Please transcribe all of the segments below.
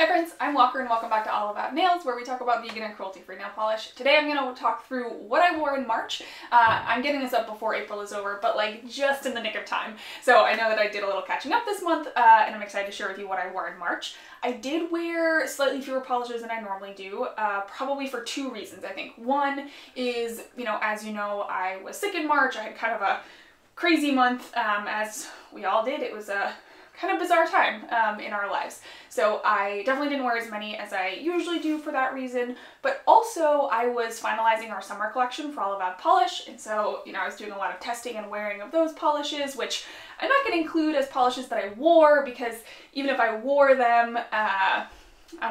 Hi friends, I'm Walker and welcome back to All About Nails, where we talk about vegan and cruelty-free nail polish. Today I'm going to talk through what I wore in March. I'm getting this up before April is over, but like just in the nick of time. So I know that I did a little catching up this month, and I'm excited to share with you what I wore in March. I did wear slightly fewer polishes than I normally do, probably for two reasons, I think. One is, as you know, I was sick in March. I had kind of a crazy month, as we all did. It was a kind of bizarre time in our lives. So I definitely didn't wear as many as I usually do for that reason, but also I was finalizing our summer collection for All About Polish, and so, I was doing a lot of testing and wearing of those polishes, which I'm not going to include as polishes that I wore, because even if I wore them, I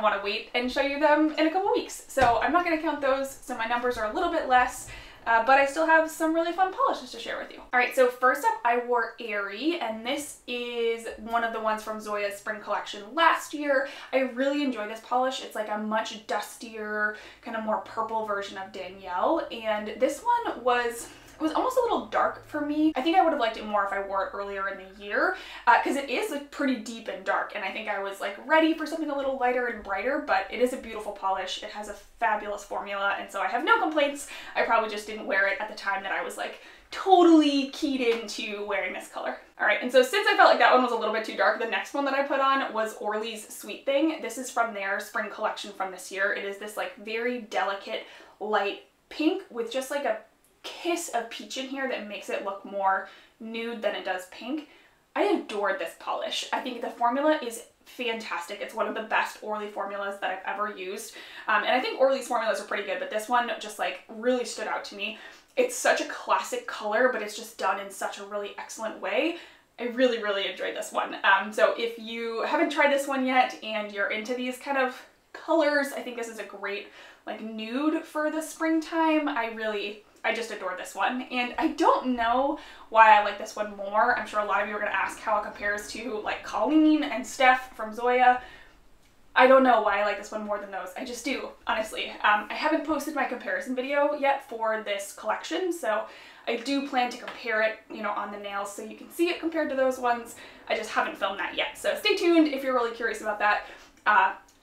want to wait and show you them in a couple weeks. So I'm not going to count those, so my numbers are a little bit less. But I still have some really fun polishes to share with you. Alright, so first up I wore Airy, and this is one of the ones from Zoya's spring collection last year. I really enjoy this polish. It's like a much dustier, kind of more purple version of Danielle, and this one was almost a little dark for me. I think I would have liked it more if I wore it earlier in the year, because it is like pretty deep and dark, and I think I was like ready for something a little lighter and brighter, but it is a beautiful polish. It has a fabulous formula, and so I have no complaints. I probably just didn't wear it at the time that I was like totally keyed into wearing this color. Alright, and so since I felt like that one was a little bit too dark, the next one that I put on was Orly's Sweet Thing. This is from their spring collection from this year. It is this like very delicate light pink with just like a kiss of peach in here that makes it look more nude than it does pink. I adored this polish. I think the formula is fantastic. It's one of the best Orly formulas that I've ever used. And I think Orly's formulas are pretty good, but this one just like really stood out to me. It's such a classic color, but it's just done in such a really excellent way. I really, really enjoyed this one. So if you haven't tried this one yet and you're into these kind of colors, I think this is a great like nude for the springtime. I just adore this one, and I don't know why I like this one more. I'm sure a lot of you are going to ask how it compares to like Colleen and Steph from Zoya. I don't know why I like this one more than those. I just do, honestly. I haven't posted my comparison video yet for this collection, so I do plan to compare it, on the nails so you can see it compared to those ones. I just haven't filmed that yet, so stay tuned if you're really curious about that.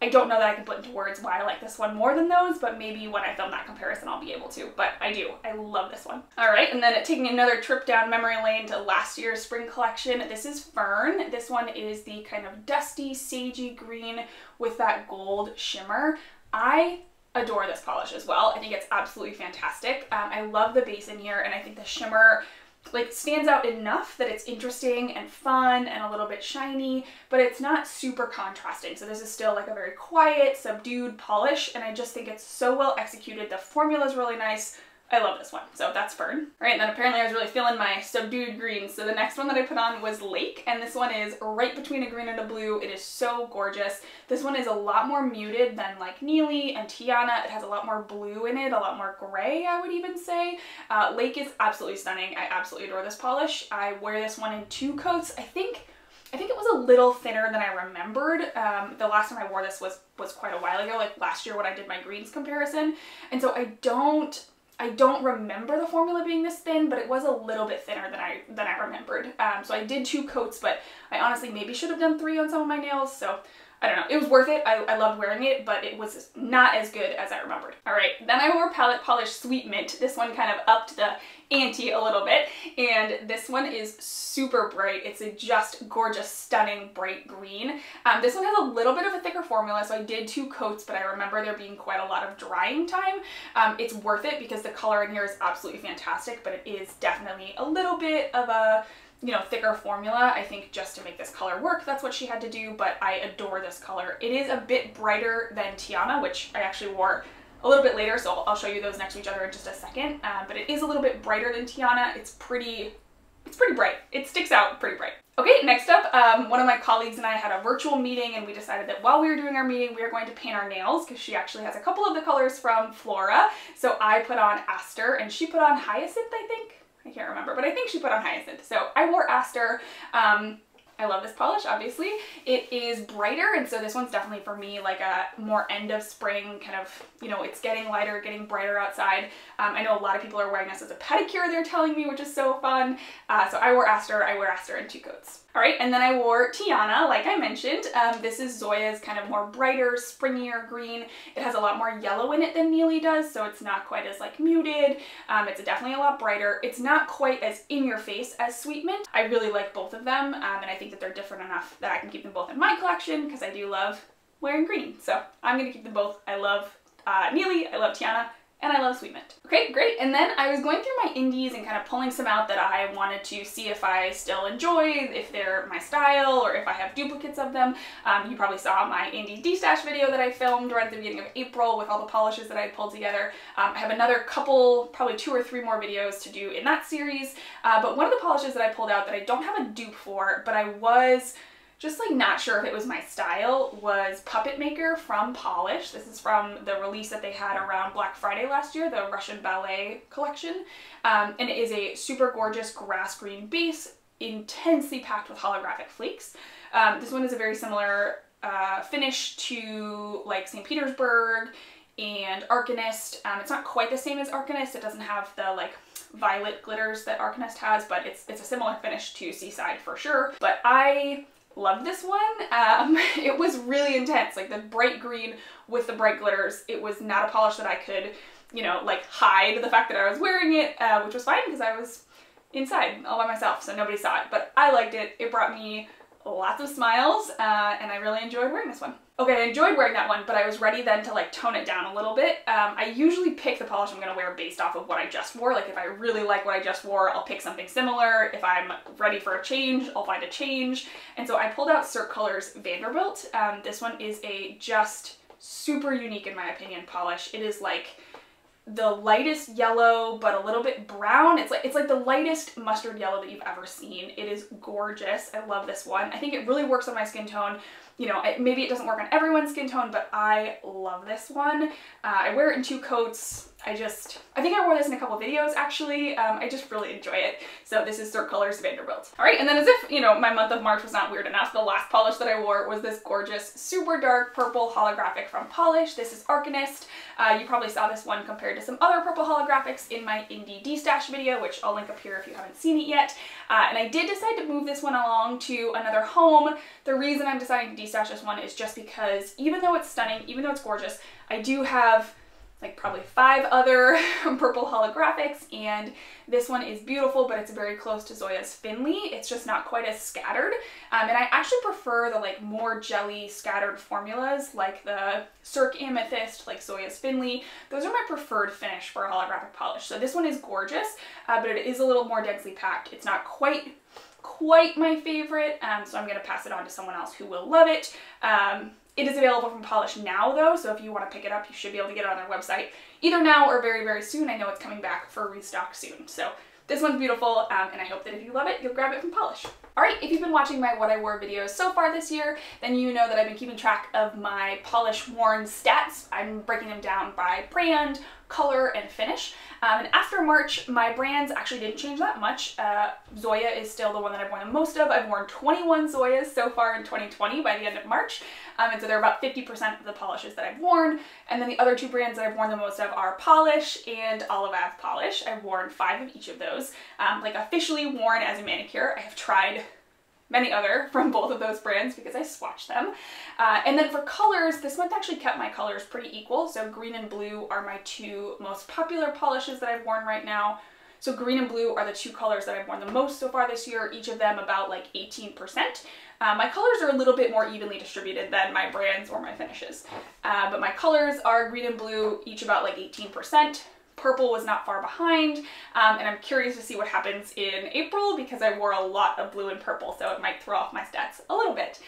I don't know that I can put into words why I like this one more than those, but maybe when I film that comparison I'll be able to, but I do. I love this one. Alright, and then taking another trip down memory lane to last year's spring collection, this is Fern. This one is the kind of dusty, sagey green with that gold shimmer. I adore this polish as well. I think it's absolutely fantastic. I love the base in here, and I think the shimmer like stands out enough that it's interesting and fun and a little bit shiny, but it's not super contrasting. So this is still like a very quiet, subdued polish, and I just think it's so well executed. The formula is really nice. I love this one. So that's Fern. All right, and then apparently I was really feeling my subdued greens. So the next one that I put on was Lake, and this one is right between a green and a blue. It is so gorgeous. This one is a lot more muted than like Neely and Tiana. It has a lot more blue in it, a lot more gray, I would even say. Lake is absolutely stunning. I absolutely adore this polish. I wear this one in 2 coats. I think it was a little thinner than I remembered. The last time I wore this was quite a while ago, like last year when I did my greens comparison. And so I don't remember the formula being this thin, but it was a little bit thinner than I remembered. So I did 2 coats, but I honestly maybe should have done 3 on some of my nails, so I don't know. It was worth it. I loved wearing it, but it was not as good as I remembered. Alright, then I wore Palette Polish Sweet Mint. This one kind of upped the ante a little bit, and this one is super bright. It's a just gorgeous, stunning, bright green. This one has a little bit of a thicker formula, so I did 2 coats, but I remember there being quite a lot of drying time. It's worth it because the color in here is absolutely fantastic, but it is definitely a little bit of a thicker formula, I think, just to make this color work. That's what she had to do, but I adore this color. It is a bit brighter than Tiana, which I actually wore a little bit later, so I'll show you those next to each other in just a second, but it is a little bit brighter than Tiana. It's pretty bright. It sticks out pretty bright. Okay, next up, one of my colleagues and I had a virtual meeting, and we decided that while we were doing our meeting, we were going to paint our nails, because she actually has a couple of the colors from Flora. So I put on Aster, and she put on Hyacinth, I think. I can't remember, but I think she put on Hyacinth. So I wore Aster. I love this polish, obviously. It is brighter, and so this one's definitely for me like a more end of spring kind of, you know, it's getting lighter, getting brighter outside. I know a lot of people are wearing this as a pedicure, they're telling me, which is so fun. So I wore Aster. I wear Aster in 2 coats. All right, and then I wore Tiana, like I mentioned. This is Zoya's kind of more brighter, springier green. It has a lot more yellow in it than Neely does, so it's not quite as like muted. It's definitely a lot brighter. It's not quite as in your face as Sweet Mint. I really like both of them, and I think that they're different enough that I can keep them both in my collection because I do love wearing green. So I'm gonna keep them both. I love Neely, I love Tiana, and I love Sweet Mint. Okay, great. And then I was going through my indies and kind of pulling some out that I wanted to see if I still enjoy, if they're my style, or if I have duplicates of them. You probably saw my indie destash video that I filmed right at the beginning of April with all the polishes that I pulled together. I have another couple, probably 2 or 3 more videos to do in that series. But one of the polishes that I pulled out that I don't have a dupe for, but I was just like not sure if it was my style, was Puppet Maker from Pahlish. This is from the release that they had around Black Friday last year, the Russian ballet collection. And it is a super gorgeous grass green base, intensely packed with holographic flakes. This one is a very similar finish to like St. Petersburg and Arcanist. It's not quite the same as Arcanist. It doesn't have the like violet glitters that Arcanist has, but it's a similar finish to Seaside for sure. But I love this one. It was really intense, like the bright green with the bright glitters. It was not a polish that I could, you know, like hide the fact that I was wearing it, which was fine because I was inside all by myself, so nobody saw it. But I liked it. It brought me lots of smiles, and I really enjoyed wearing this one. Okay, I enjoyed wearing that one, but I was ready then to like tone it down a little bit. I usually pick the polish I'm gonna wear based off of what I just wore. Like if I really like what I just wore, I'll pick something similar. If I'm ready for a change, I'll find a change. And so I pulled out Cirque Colors Vanderbilt. This one is a just super unique, in my opinion, polish. It is like the lightest yellow, but a little bit brown. It's like the lightest mustard yellow that you've ever seen. It is gorgeous. I love this one. I think it really works on my skin tone. You know, maybe it doesn't work on everyone's skin tone, but I love this one. I wear it in 2 coats. I think I wore this in a couple videos actually. I just really enjoy it. So this is Cirque Colors Vanderbilt. All right, and then as if, you know, my month of March was not weird enough, the last polish that I wore was this gorgeous, super dark purple holographic from Pahlish. This is Arcanist. You probably saw this one compared to some other purple holographics in my indie destash video, which I'll link up here if you haven't seen it yet. And I did decide to move this one along to another home. The reason I'm deciding to destash this one is just because even though it's stunning, even though it's gorgeous, I do have like probably 5 other purple holographics, and this one is beautiful, but it's very close to Zoya's Finley. It's just not quite as scattered. And I actually prefer the like more jelly scattered formulas like the Cirque Amethyst, like Zoya's Finley. Those are my preferred finish for a holographic polish. So this one is gorgeous, but it is a little more densely packed. It's not quite my favorite, so I'm gonna pass it on to someone else who will love it. It is available from Pahlish now though, so if you want to pick it up, you should be able to get it on their website either now or very, very soon. I know it's coming back for restock soon. So this one's beautiful, and I hope that if you love it, you'll grab it from Pahlish. All right, if you've been watching my What I Wore videos so far this year, then you know that I've been keeping track of my polish worn stats. I'm breaking them down by brand, color, and finish. And after March, my brands actually didn't change that much. Zoya is still the one that I've worn the most of. I've worn 21 Zoyas so far in 2020 by the end of March. And so they're about 50% of the polishes that I've worn. And then the other 2 brands that I've worn the most of are Pahlish and Olive Ave Polish. I've worn 5 of each of those. Like officially worn as a manicure. I have tried many other from both of those brands because I swatched them. And then for colors, this month actually kept my colors pretty equal. So green and blue are my 2 most popular polishes that I've worn right now. So green and blue are the 2 colors that I've worn the most so far this year, each of them about like 18%. My colors are a little bit more evenly distributed than my brands or my finishes. But my colors are green and blue, each about like 18%. Purple was not far behind, and I'm curious to see what happens in April because I wore a lot of blue and purple, so it might throw off my stats a little bit.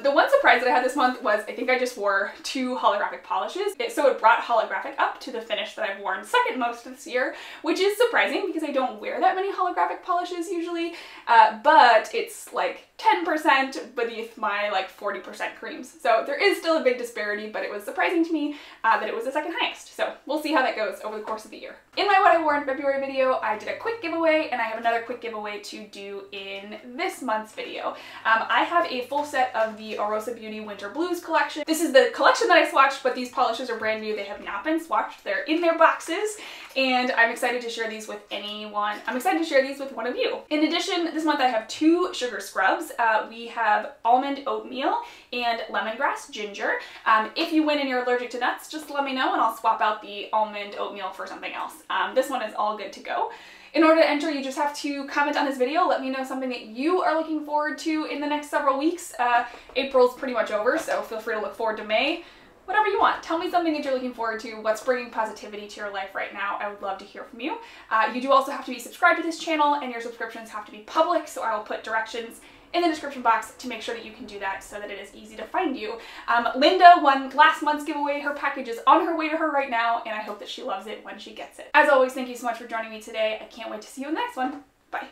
The one surprise that I had this month was I think I just wore 2 holographic polishes. So it brought holographic up to the finish that I've worn second most this year, which is surprising because I don't wear that many holographic polishes usually, but it's like 10% beneath my like 40% creams. So there is still a big disparity, but it was surprising to me that it was the second highest. So we'll see how that goes over the course of the year. In my What I Wore in February video, I did a quick giveaway, and I have another quick giveaway to do in this month's video. I have a full set of the Orosa Beauty Winter Blues collection. This is the collection that I swatched, but these polishes are brand new. They have not been swatched. They're in their boxes, and I'm excited to share these with anyone. I'm excited to share these with one of you. In addition, this month I have 2 sugar scrubs. We have almond oatmeal and lemongrass ginger. If you win and you're allergic to nuts, just let me know and I'll swap out the almond oatmeal for something else. This one is all good to go. In order to enter, you just have to comment on this video. Let me know something that you are looking forward to in the next several weeks. April's pretty much over, so feel free to look forward to May. Whatever you want. Tell me something that you're looking forward to, what's bringing positivity to your life right now. I would love to hear from you. You do also have to be subscribed to this channel, and your subscriptions have to be public, so I will put directions in the description box to make sure that you can do that so that it is easy to find you. Linda won last month's giveaway. Her package is on her way to her right now, and I hope that she loves it when she gets it. As always, thank you so much for joining me today. I can't wait to see you in the next one. Bye.